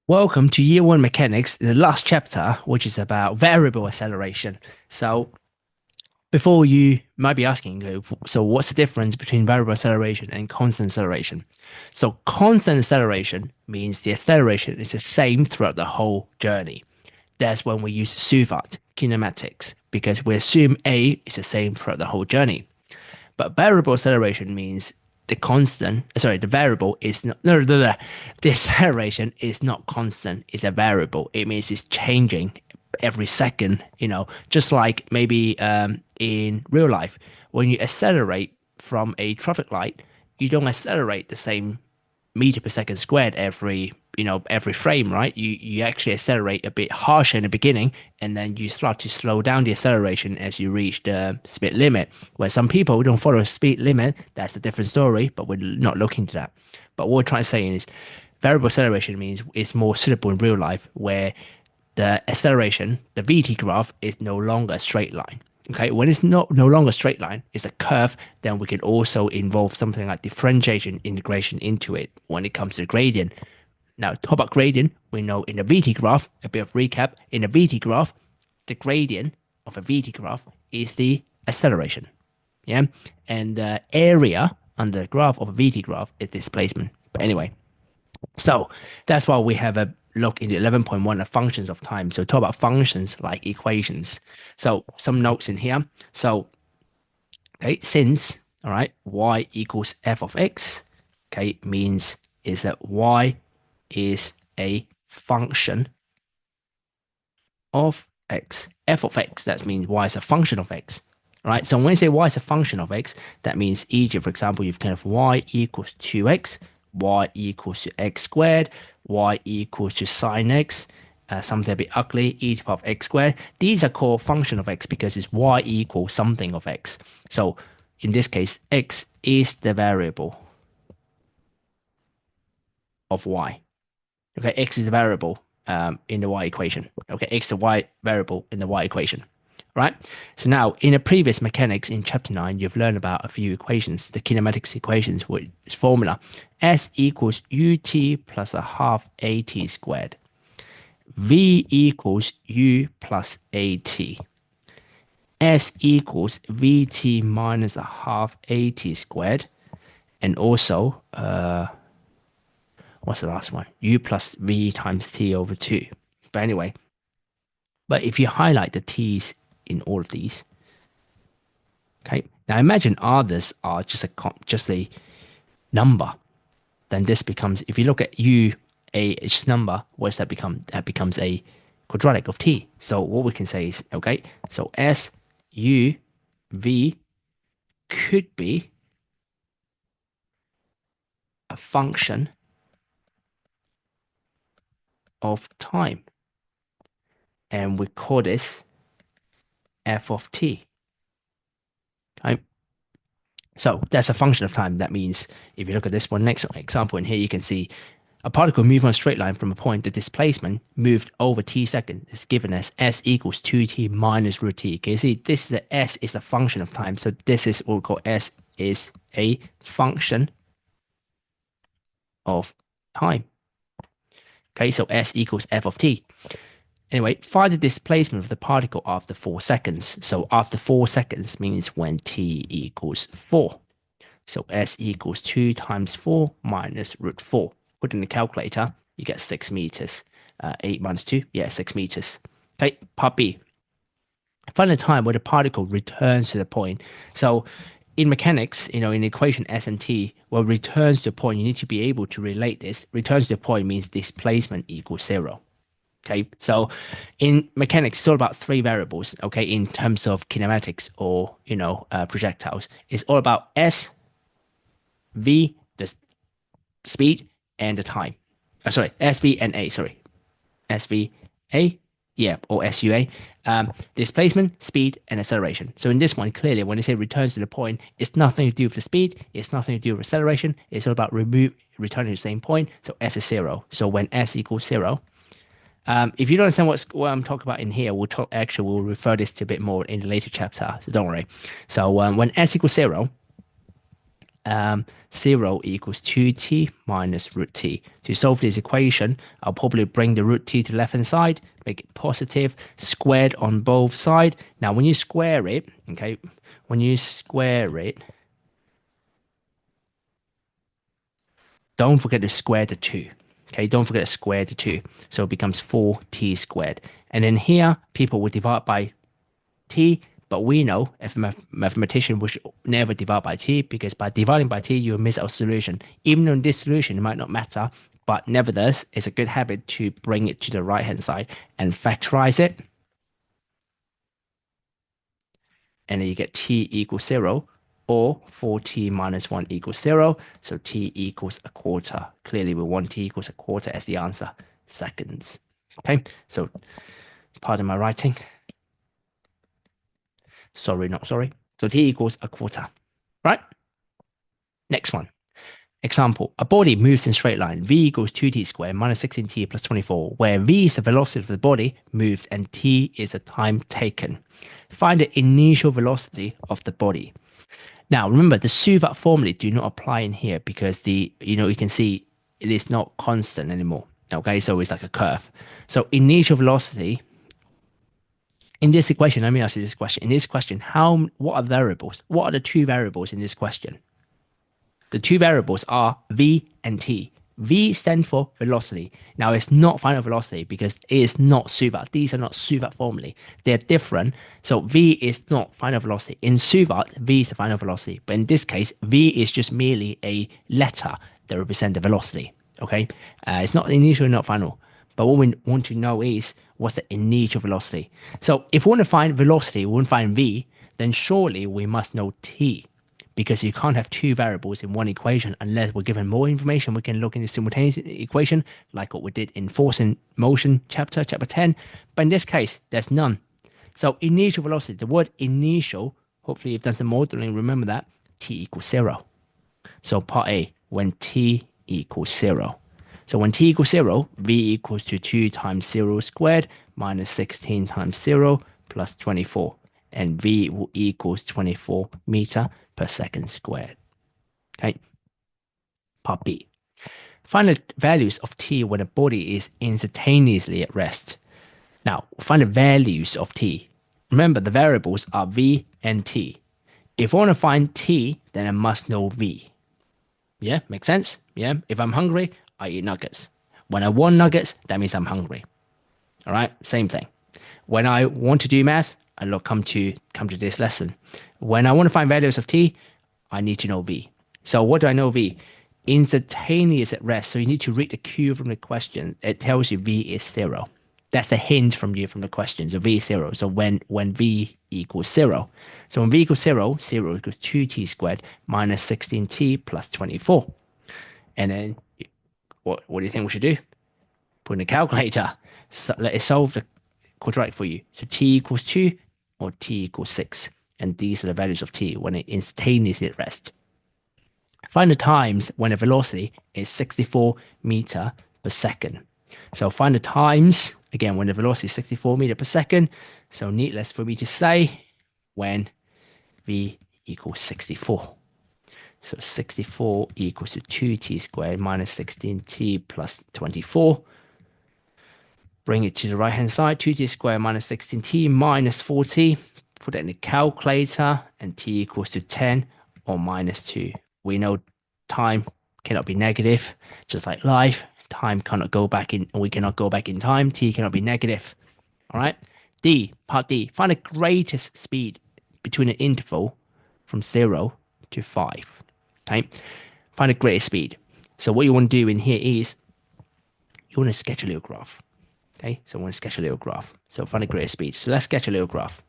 Welcome to Year One Mechanics, the last chapter, which is about variable acceleration. So, before you might be asking, so what's the difference between variable acceleration and constant acceleration? So, constant acceleration means the acceleration is the same throughout the whole journey. That's when we use SUVAT kinematics because we assume A is the same throughout the whole journey. But variable acceleration means the variable is not, no, the acceleration is not constant, it's a variable. It means it's changing every second, just like maybe in real life, when you accelerate from a traffic light, you don't accelerate the same meter per second squared every frame, right? You actually accelerate a bit harsher in the beginning, and then you start to slow down the acceleration as you reach the speed limit. Where some people don't follow the speed limit, that's a different story, but we're not looking to that. But what we're trying to say is variable acceleration means it's more suitable in real life where the acceleration, the VT graph, is no longer a straight line. Okay, when it's no longer a straight line, it's a curve, then we can also involve something like differentiation integration into it when it comes to gradient. Now, talk about gradient, we know in the VT graph, a bit of recap, in the VT graph, the gradient of a VT graph is the acceleration. Yeah, and the area under the graph of a VT graph is displacement. But anyway, so that's why we have a look in the 11.1 of functions of time. So talk about functions like equations. So some notes in here. So, okay, since, all right, y equals f of x, okay, means is that y is a function of x. F of x, that means y is a function of x. Right? So when you say y is a function of x, that means e.g., for example, you've kind of y equals 2x, y equals to x squared, y equals to sine x, something a bit ugly, e to the power of x squared. These are called function of x because it's y equals something of x. So in this case, x is the variable of y. Okay, x is the variable in the y equation. Okay, x is the y variable in the y equation. Right? So now, in the previous mechanics in chapter 9, you've learned about a few equations, the kinematics equations, which is formula S equals ut plus a half at squared. V equals u plus at. S equals vt minus a half at squared. And also, what's the last one? U plus v times t over 2. But anyway, but if you highlight the t's in all of these, okay, now imagine others are just a number. Then this becomes, if you look at u, a number, what does that become? That becomes a quadratic of t. So what we can say is, okay, so s u v could be a function of time, and we call this f of t. Okay, so that's a function of time. That means if you look at this one next example in here, you can see a particle moving on a straight line from a point, the displacement moved over t seconds is given as s equals 2t minus root t. Can you see this is the s is a function of time. So this is what we call s is a function of time. Okay, so s equals f of t. Anyway, find the displacement of the particle after 4 seconds. So after 4 seconds means when t equals 4. So s equals 2 times 4 minus root 4. Put in the calculator, you get 6 meters. 8 minus 2, yeah, 6 meters. Okay, part B. Find the time where the particle returns to the point. So in mechanics, in the equation S and T, well, returns to the point, you need to be able to relate this. Returns to the point means displacement equals 0. Okay, so in mechanics, it's all about 3 variables. Okay, in terms of kinematics or projectiles, it's all about S, V, the speed, and the time. Sorry, SV and A. Sorry, SVA, yeah, or SUA. Displacement, speed, and acceleration. So in this one, clearly, when they say returns to the point, it's nothing to do with the speed. It's nothing to do with acceleration. It's all about returning to the same point. So S is 0. So when S equals 0, if you don't understand what I'm talking about in here, we'll refer this to a bit more in the later chapter. So don't worry. So when S equals 0, 0 equals 2t minus root t. To solve this equation, I'll probably bring the root t to the left-hand side, make it positive, squared on both sides. Now, when you square it, okay, when you square it, don't forget to square the 2. Okay, don't forget to square the 2. So it becomes 4t squared. And then here, people will divide by t, but we know if a mathematician would never divide by t, because by dividing by t, you'll miss our solution. Even though this solution might not matter, but nevertheless, it's a good habit to bring it to the right-hand side and factorize it. And then you get t equals 0, or 4t minus 1 equals 0. So t equals a quarter. Clearly, we want t equals a quarter as the answer, seconds. Okay, so pardon my writing. Sorry, not sorry. So t equals a quarter, right? Next one. Example, a body moves in straight line. V equals 2t squared minus 16t plus 24, where v is the velocity of the body moves and t is the time taken. Find the initial velocity of the body. Now, remember, the Suvat formulae do not apply in here because you can see it is not constant anymore. Okay, so it's like a curve. So initial velocity, in this equation, let me ask you this question. In this question, what are variables? What are the two variables in this question? The two variables are v and t. V stands for velocity. Now, it's not final velocity because it is not Suvat. These are not Suvat formulae. They're different. So v is not final velocity. In Suvat, v is the final velocity. But in this case, v is just merely a letter that represents the velocity. Okay? It's not initial, not final. But what we want to know is what's the initial velocity. So if we want to find velocity, we want to find v, then surely we must know t, because you can't have two variables in one equation unless we're given more information. We can look in the simultaneous equation, like what we did in force and motion chapter 10. But in this case, there's none. So initial velocity, the word initial, hopefully you've done some modeling, remember that, t equals 0. So part A, when t equals 0. So when t equals 0, v equals to 2 times 0 squared minus 16 times 0 plus 24. And v will equals 24 meter per second squared. Okay. Part B. Find the values of t when the body is instantaneously at rest. Now, find the values of t. Remember, the variables are v and t. If I want to find t, then I must know v. Yeah, makes sense? Yeah, if I'm hungry, I eat nuggets. When I want nuggets, that means I'm hungry. All right, same thing. When I want to do maths, I come to this lesson. When I want to find values of t, I need to know v. So what do I know v? Instantaneous at rest. So you need to read the cue from the question. It tells you v is 0. That's a hint from you from the question. So v is 0. So when v equals 0. So when v equals 0, 0 equals 2t squared minus 16t plus 24. And then what do you think we should do? Put in a calculator. So let it solve the quadratic for you. So t equals 2 or t equals 6. And these are the values of t when it instantaneously at rest. Find the times when the velocity is 64 meter per second. So find the times, again, when the velocity is 64 meter per second. So needless for me to say, when v equals 64. So 64 equals to 2t squared minus 16t plus 24. Bring it to the right-hand side, 2t squared minus 16t minus 40. Put it in the calculator, and t equals to 10 or minus 2. We know time cannot be negative, just like life. Time cannot go back in, we cannot go back in time. T cannot be negative. All right? D, part D. Find the greatest speed between an interval from 0 to 5. Okay? Find the greatest speed. So what you want to do in here is you want to sketch a little graph. Okay? So I want to sketch a little graph. So find the greatest speed. So let's sketch a little graph.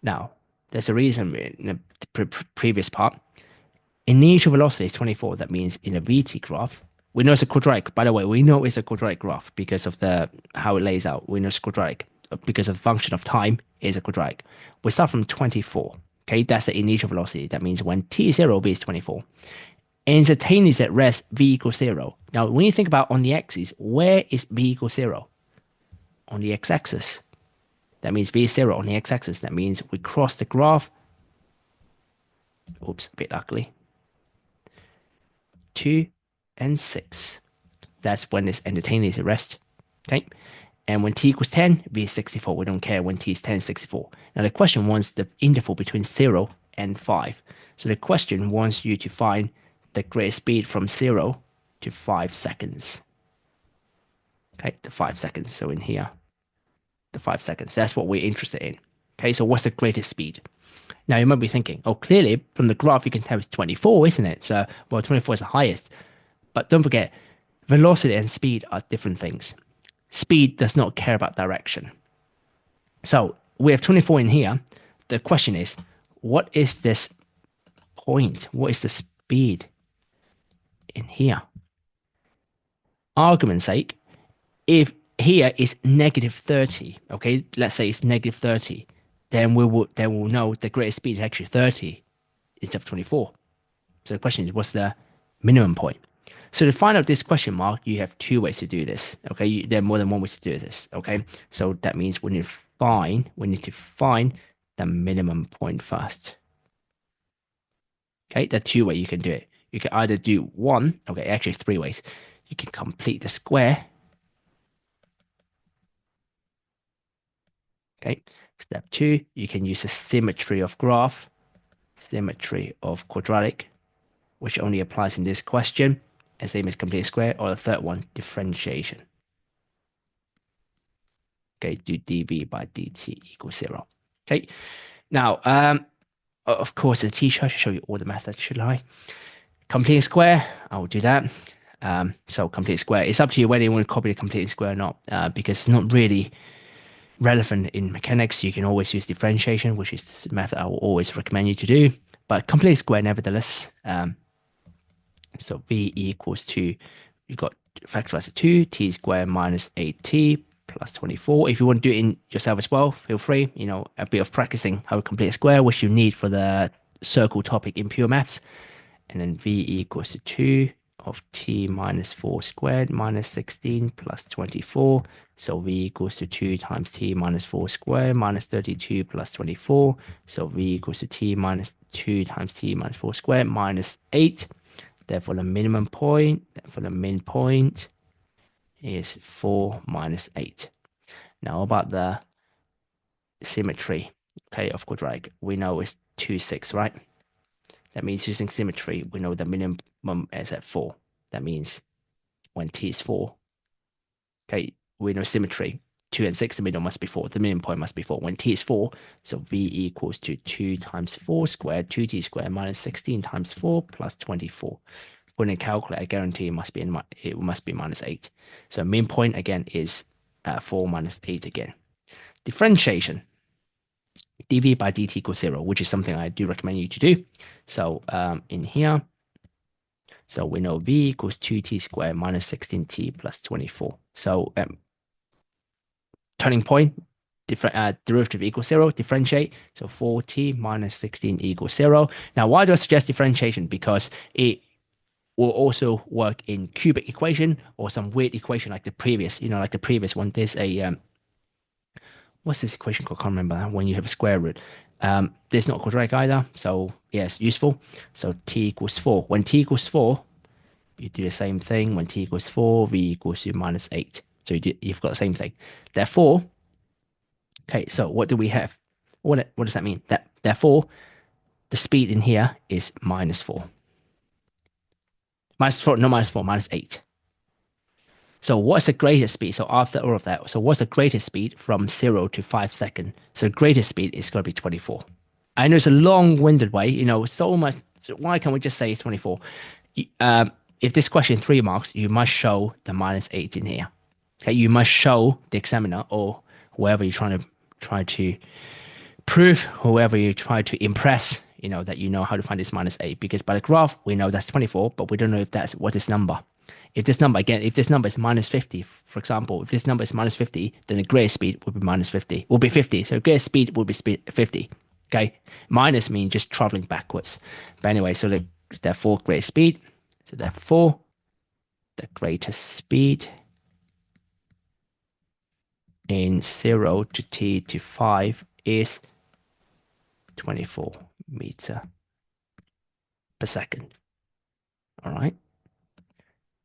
Now, there's a reason in the previous part. Initial velocity is 24. That means in a VT graph, we know it's a quadratic. By the way, we know it's a quadratic graph because of how it lays out. We know it's quadratic because of the function of time is a quadratic. We start from 24. Okay, that's the initial velocity. That means when t is 0, v is 24. Instantaneous at rest, v equals 0. Now, when you think about on the axis, where is v equals 0? On the x-axis. That means v is 0 on the x-axis. That means we cross the graph. Oops, a bit ugly. 2, and 6. That's when it's instantaneous rest. Okay. And when t equals 10, v is 64. We don't care when t is 10, 64. Now the question wants the interval between 0 and 5. So the question wants you to find the greatest speed from 0 to 5 seconds. Okay, to 5 seconds. So in here, the 5 seconds. That's what we're interested in. Okay, so what's the greatest speed? Now you might be thinking, oh, clearly from the graph you can tell it's 24, isn't it? So, well, 24 is the highest. But don't forget, velocity and speed are different things. Speed does not care about direction. So we have 24 in here. The question is, what is this point? What is the speed in here? Argument's sake, if here is negative 30, okay, let's say it's negative 30, then we'll know the greatest speed is actually 30 instead of 24. So the question is, what's the minimum point? So to find out this question mark, you have two ways to do this. Okay, there are more than one way to do this. Okay, so that means we need to find the minimum point first. Okay, there are two ways you can do it. You can either do one. Okay, actually three ways. You can complete the square. Okay, step 2, you can use the symmetry of graph, symmetry of quadratic, which only applies in this question, and same as complete square, or the third one, differentiation. Okay, do dv by dt equals 0. Okay, now, of course, the teacher should show you all the methods, should I? Complete square, I will do that. So complete square, it's up to you whether you want to copy the complete square or not, because it's not really relevant in mechanics. You can always use differentiation, which is the method I will always recommend you to do. But complete square, nevertheless. So v equals to, you got factorize 2, t squared minus 8t plus 24. If you want to do it in yourself as well, feel free. You know, a bit of practicing how to complete a square, which you need for the circle topic in pure maths. And then v equals to 2 of t minus 4 squared minus 16 plus 24. So v equals to 2 times t minus 4 squared minus 32 plus 24. So v equals to t minus 2 times t minus 4 squared minus 8. Therefore, the minimum point for the min point is 4 minus 8. Now about the symmetry, okay, of quadratic, we know it's 2, 6, right? That means using symmetry, we know the minimum is at 4. That means when t is 4, okay, we know symmetry, 2 and 6, the middle must be 4. The minimum point must be 4. When t is 4, so v equals to 2 times 4 squared, 2t squared minus 16 times 4 plus 24. When you calculate, I guarantee it must be minus 8. So mean point again is 4 minus 8 again. Differentiation, dv by dt equals 0, which is something I do recommend you to do. So in here, so we know v equals 2t squared minus 16t plus 24. So turning point, derivative equals 0, differentiate. So 4t minus 16 equals 0. Now, why do I suggest differentiation? Because it will also work in cubic equation or some weird equation like the previous, like the previous one. There's a, what's this equation called? I can't remember when you have a square root. There's not quadratic either. So yes, useful. So t equals 4. When t equals 4, you do the same thing. When t equals 4, v equals to minus 8. So you've got the same thing. Therefore, okay, so what do we have? What does that mean? Therefore, the speed in here is minus 4. Minus 4, not minus 4, minus 8. So what's the greatest speed? So after all of that, so what's the greatest speed from 0 to 5 seconds? So the greatest speed is going to be 24. I know it's a long-winded way, so much. So why can't we just say it's 24? If this question 3 marks, you must show the minus 8 in here. Okay, you must show the examiner or whoever you're try to prove, whoever you try to impress, that you know how to find this minus 8, because by the graph, we know that's 24, but we don't know if that's what is number. If this number is minus 50, for example, if this number is minus 50, then the greatest speed will be minus 50, will be 50. So greatest speed will be 50. Okay, minus means just traveling backwards. But anyway, so therefore greatest speed. So therefore, the greatest speed in 0 to t to 5 is 24 meter per second. All right.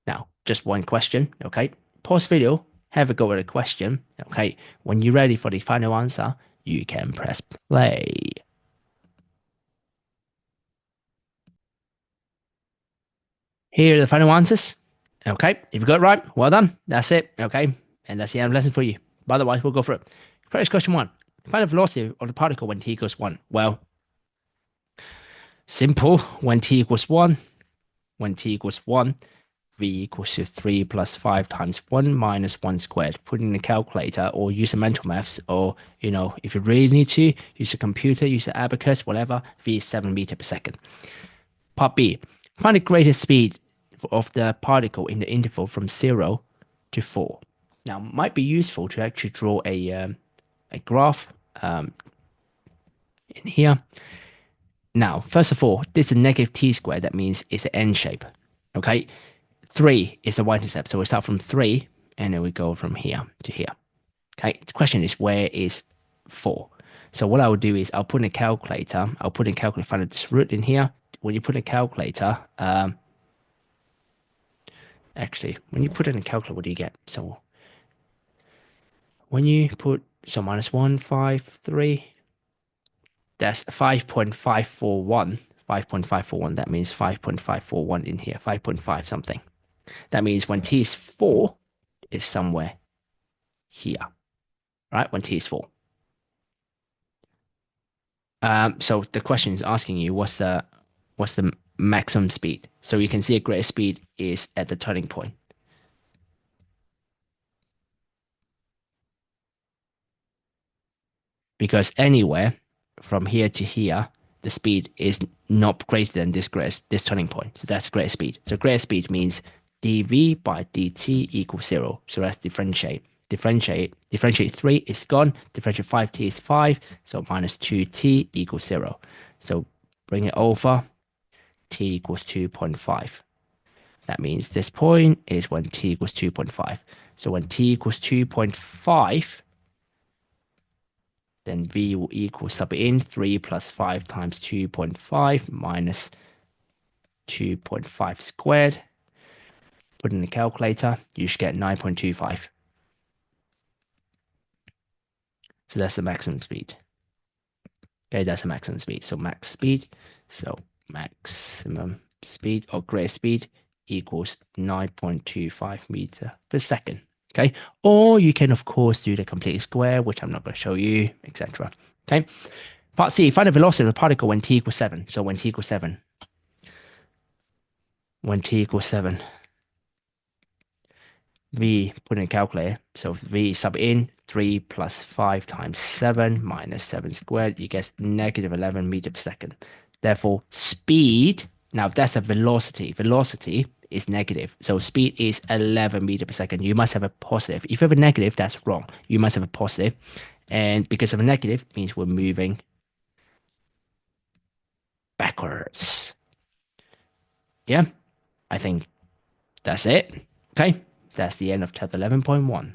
Now, just one question, okay? Pause video, have a go at the question, okay? When you're ready for the final answer, you can press play. Here are the final answers. Okay, if you got it right, well done. That's it, okay? And that's the end of the lesson for you. But otherwise, we'll go through it. First question one. Find the velocity of the particle when t equals 1. Well, simple. When t equals 1, when t equals 1, v equals to 3 plus 5 times 1 minus 1 squared. Put in a calculator or use a mental maths, or, if you really need to, use a computer, use an abacus, whatever. V is 7 meter per second. Part B. Find the greatest speed of the particle in the interval from 0 to 4. Now, might be useful to actually draw a graph in here. Now, first of all, this is a negative t squared. That means it's an N shape. Okay. 3 is the y-intercept. So we start from 3 and then we go from here to here. Okay. The question is, where is 4? So what I will do is I'll put in a calculator. I'll put in a calculator, find this root in here. When you put in a calculator, actually, when you put in a calculator, what do you get? So when you put, so minus 153, that's 5.541. 5.541, that means 5.541 in here, 5.5 something. That means when t is 4, it's somewhere here, right? When t is 4. So the question is asking you what's the maximum speed. So you can see a greater speed is at the turning point. Because anywhere from here to here, the speed is not greater than this turning point. So that's greater speed. So greater speed means dv by dt equals 0. So let's differentiate. Differentiate 3 is gone. Differentiate 5t is 5. So minus 2t equals 0. So bring it over. T equals 2.5. That means this point is when t equals 2.5. So when t equals 2.5, then v will equal, sub in 3 plus 5 times 2.5 minus 2.5 squared. Put in the calculator, you should get 9.25. So that's the maximum speed. Okay, that's the maximum speed. So max speed. So maximum speed or greater speed equals 9.25 meter per second. Okay, or you can of course do the complete square, which I'm not going to show you, etc. Okay, part C, find the velocity of the particle when t equals 7. So when t equals 7, v, put in a calculator. So v sub in 3 plus 5 times 7 minus 7 squared, you get negative 11 meter per second. Therefore, speed, now that's a velocity. Velocity is negative. So speed is 11 meter per second. You must have a positive. If you have a negative, that's wrong. You must have a positive. And because of a negative, means we're moving backwards. Yeah, I think that's it. Okay, that's the end of chapter 11.1.